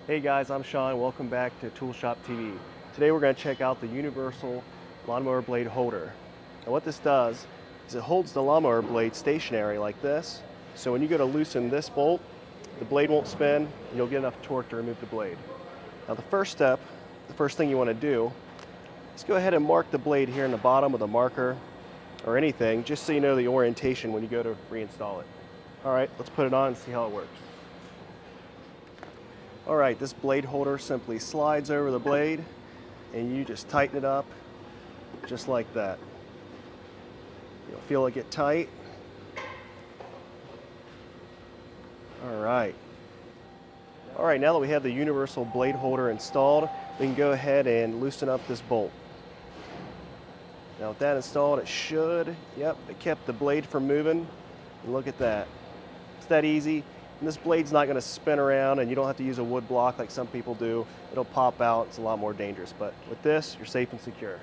Hey guys, I'm Sean. Welcome back to Tool Shop TV. Today we're going to check out the Universal Lawnmower Blade Holder. And what this does is it holds the lawnmower blade stationary like this. So when you go to loosen this bolt, the blade won't spin and you'll get enough torque to remove the blade. Now the first thing you want to do is go ahead and mark the blade here in the bottom with a marker or anything, just so you know the orientation when you go to reinstall it. All right, let's put it on and see how it works. All right, this blade holder simply slides over the blade and you just tighten it up just like that. You'll feel it get tight. All right. All right, now that we have the universal blade holder installed, we can go ahead and loosen up this bolt. Now with that installed, it kept the blade from moving. And look at that. It's that easy. And this blade's not going to spin around and you don't have to use a wood block like some people do. It'll pop out. It's a lot more dangerous. But with this, you're safe and secure.